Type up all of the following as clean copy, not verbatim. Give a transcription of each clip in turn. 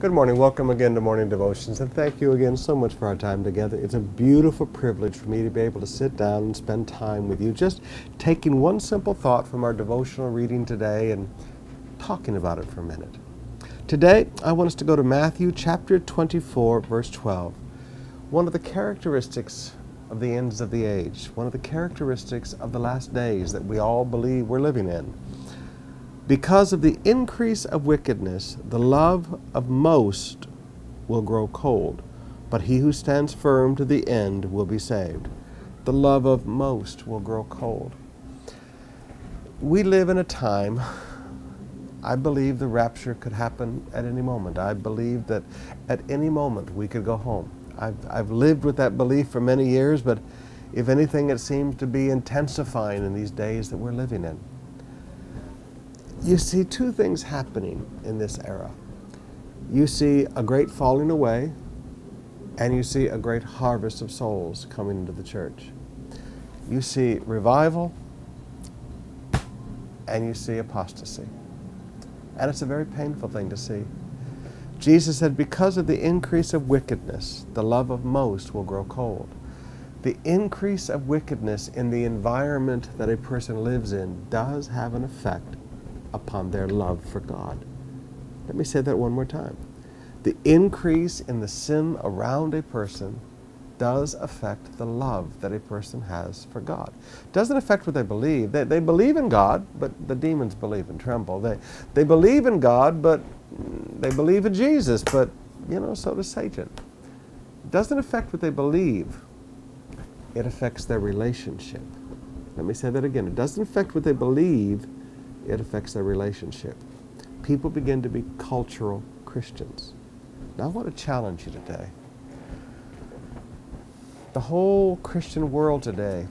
Good morning. Welcome again to Morning Devotions, and thank you again so much for our time together. It's a beautiful privilege for me to be able to sit down and spend time with you, just taking one simple thought from our devotional reading today and talking about it for a minute. Today, I want us to go to Matthew chapter 24, verse 12. One of the characteristics of the ends of the age, one of the characteristics of the last days that we all believe we're living in. Because of the increase of wickedness, the love of most will grow cold, but he who stands firm to the end will be saved. The love of most will grow cold. We live in a time, I believe the rapture could happen at any moment. I believe that at any moment we could go home. I've lived with that belief for many years, but if anything, it seems to be intensifying in these days that we're living in. You see two things happening in this era. You see a great falling away, and you see a great harvest of souls coming into the church. You see revival, and you see apostasy. And it's a very painful thing to see. Jesus said, because of the increase of wickedness, the love of most will grow cold. The increase of wickedness in the environment that a person lives in does have an effect upon their love for God. Let me say that one more time. The increase in the sin around a person does affect the love that a person has for God. It doesn't affect what they believe. They believe in God, but the demons believe and tremble. They believe in God, but they believe in Jesus, but so does Satan. It doesn't affect what they believe. It affects their relationship. Let me say that again. It doesn't affect what they believe. It affects their relationship. People begin to be cultural Christians. Now I want to challenge you today. The whole Christian world today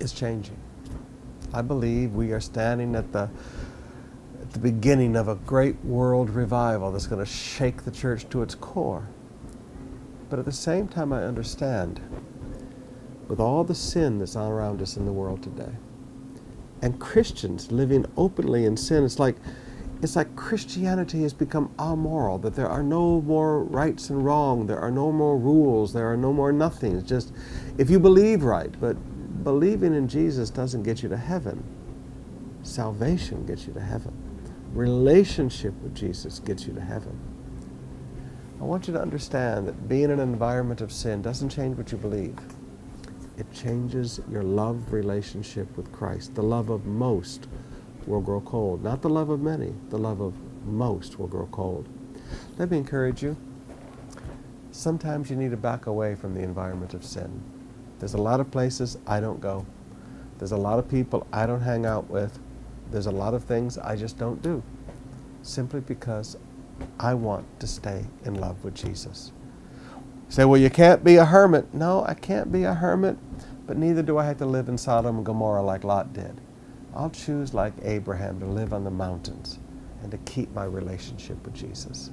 is changing. I believe we are standing at the beginning of a great world revival that's going to shake the church to its core. But at the same time, I understand, with all the sin that's all around us in the world today, and Christians living openly in sin, it's like Christianity has become amoral, that there are no more rights and wrong, there are no more rules, there are no more nothings. Just if you believe right, but believing in Jesus doesn't get you to heaven. Salvation gets you to heaven. Relationship with Jesus gets you to heaven. I want you to understand that being in an environment of sin doesn't change what you believe. It changes your love relationship with Christ. The love of most will grow cold. Not the love of many. The love of most will grow cold. Let me encourage you. Sometimes you need to back away from the environment of sin. There's a lot of places I don't go. There's a lot of people I don't hang out with. There's a lot of things I just don't do, simply because I want to stay in love with Jesus. You say, well, you can't be a hermit. No, I can't be a hermit, but neither do I have to live in Sodom and Gomorrah like Lot did. I'll choose, like Abraham, to live on the mountains and to keep my relationship with Jesus.